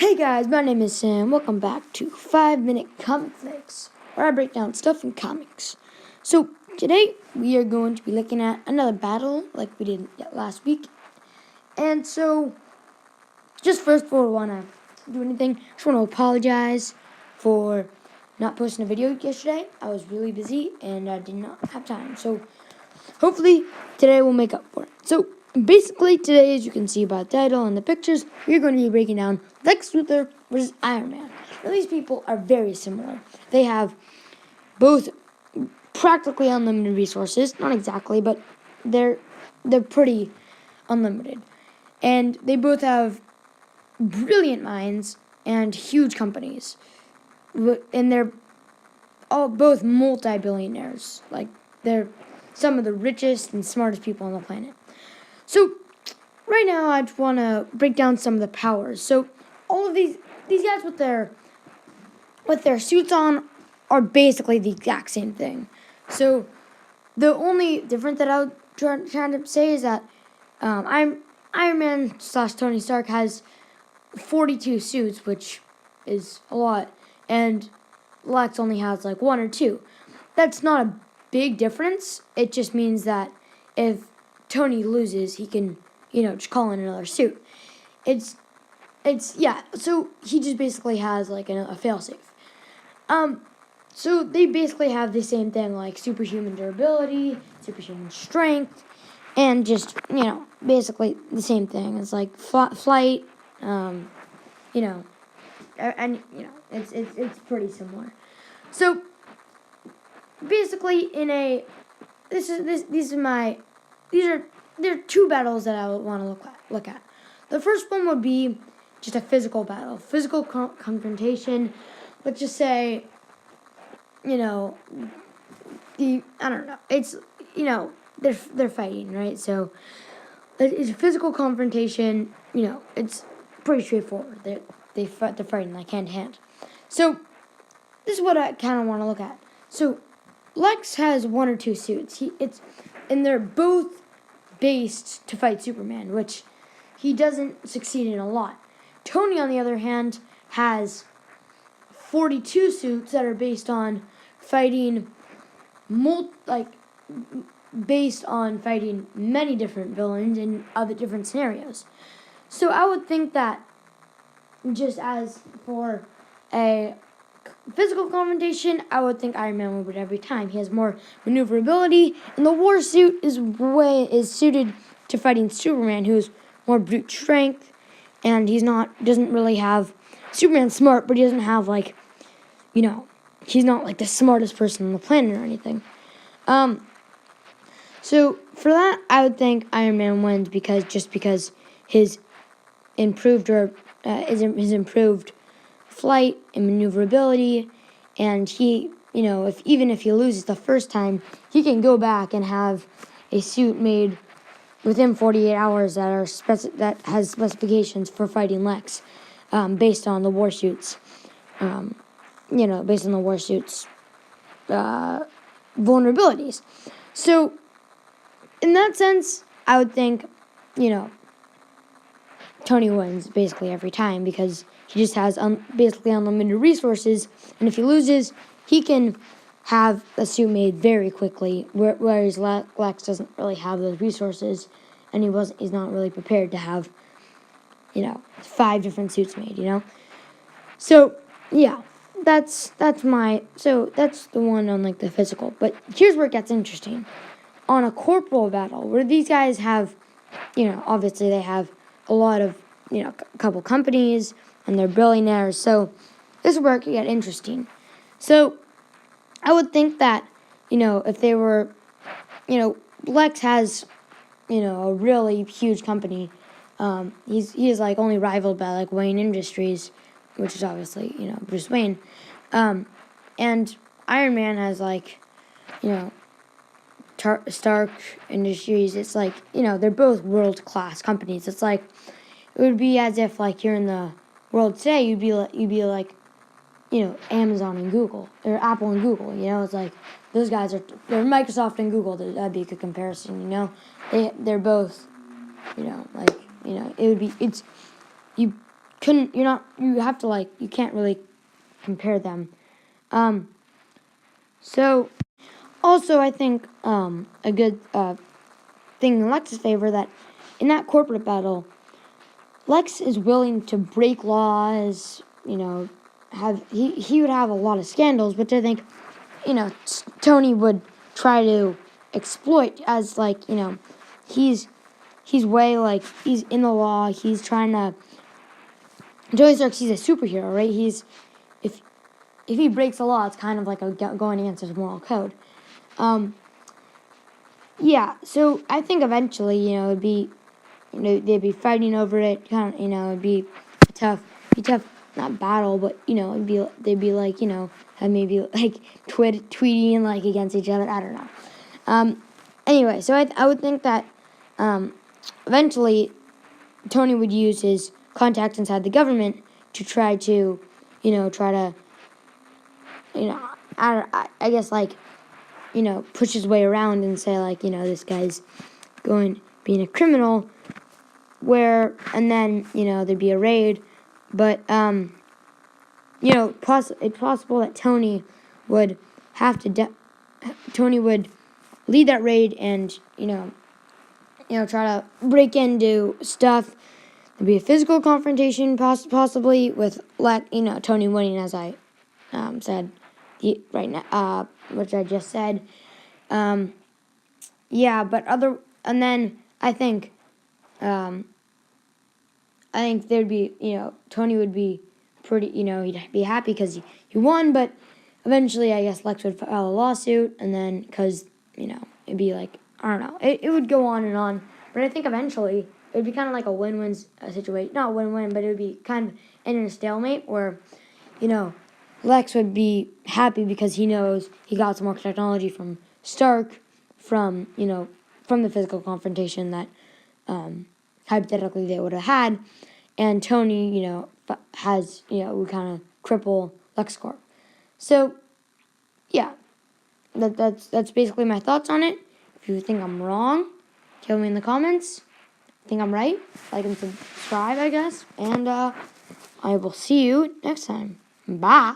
Hey guys, my name is Sam. Welcome back to 5-Minute Comic Fix, where I break down stuff in comics. So today we are going to be looking at another battle like we did last week. And so, just first before we want to do anything, just want to apologize for not posting a video yesterday. I was really busy and I did not have time. So hopefully today we'll make up for it. So basically today, as you can see by the title and the pictures, we're going to be breaking down Lex Luthor versus Iron Man. Now these people are very similar. They have both practically unlimited resources. Not exactly, but they're pretty unlimited. And they both have brilliant minds and huge companies. And they're both multi-billionaires. Like, they're some of the richest and smartest people on the planet. So, right now, I just want to break down some of the powers. So, all of these guys with their suits on are basically the exact same thing. So, the only difference that I would try to say is that Iron Man / Tony Stark has 42 suits, which is a lot, and Lex only has like 1 or 2. That's not a big difference. It just means that if Tony loses, he can, just call in another suit. So he just basically has like a failsafe. So they basically have the same thing, like superhuman durability, superhuman strength, and just, basically the same thing. It's like flight, and it's pretty similar. So basically, there are 2 battles that I would want to look at. The first one would be just a physical battle, physical confrontation. Let's just say, I don't know. It's they're fighting, right? So it's a physical confrontation. It's pretty straightforward. They're fighting like hand to hand. So this is what I kind of want to look at. So Lex has 1 or 2 suits. And they're both based to fight Superman, which he doesn't succeed in a lot. Tony, on the other hand, has 42 suits that are based on fighting many different villains in other different scenarios. So I would think that just as for a physical confrontation, I would think Iron Man would win every time. He has more maneuverability, and the war suit is suited to fighting Superman, who's more brute strength, and doesn't really have. Superman's smart, but he doesn't have he's not like the smartest person on the planet or anything. So for that, I would think Iron Man wins because his improved flight and maneuverability, and he, even if he loses the first time, he can go back and have a suit made within 48 hours that has specifications for fighting Lex, based on the war suits, vulnerabilities. So in that sense, I would think, Tony wins basically every time because he just has basically unlimited resources, and if he loses, he can have a suit made very quickly, whereas Lex doesn't really have those resources, and he's not really prepared to have, 5 different suits made, So, yeah, that's the one on, the physical. But here's where it gets interesting. On a corporal battle, where these guys have, obviously they have a lot of, a couple companies, and they're billionaires, so this is where it could get interesting. So, I would think that, if they were, Lex has, a really huge company. He is only rivaled by Wayne Industries, which is obviously, Bruce Wayne. And Iron Man has Stark Industries. It's they're both world-class companies. It's it would be as if you're in the world today, you'd be like Amazon and Google, or Apple and Google, it's those guys they're Microsoft and Google. That'd be a good comparison, they're both, it would be, you you have to like, you can't really compare them. So also I think a good thing in Lex's favor that in that corporate battle, Lex is willing to break laws, he would have a lot of scandals, which I think, Tony would try to exploit as like, he's way like, he's in the law, he's trying to, Tony Stark, he's a superhero, right? If he breaks the law, it's kind of like going against his moral code. Yeah, so I think eventually, it'd be, they'd be fighting over it, kind of, it'd be tough, not battle, but, they'd be like, have maybe like tweeting like against each other, I don't know. Anyway, so I would think that, eventually Tony would use his contacts inside the government to try to, I guess like, push his way around and say like, this guy's being a criminal, and then, there'd be a raid, but, it's possible that Tony would lead that raid and, try to break into stuff. There'd be a physical confrontation, possibly with Tony winning, as I said right now, which I just said. Yeah, but and then I think there'd be, Tony would be pretty, he'd be happy because he won, but eventually I guess Lex would file a lawsuit, and then, because, it'd be like, I don't know, it would go on and on, but I think eventually it would be kind of like a win-win situation, not win-win, but it would be kind of in a stalemate where, Lex would be happy because he knows he got some more technology from Stark, from the physical confrontation that hypothetically they would have had, and Tony, has, would kind of cripple LexCorp. So, yeah, that's basically my thoughts on it. If you think I'm wrong, tell me in the comments. Think I'm right, like and subscribe, I guess, and I will see you next time. Bye.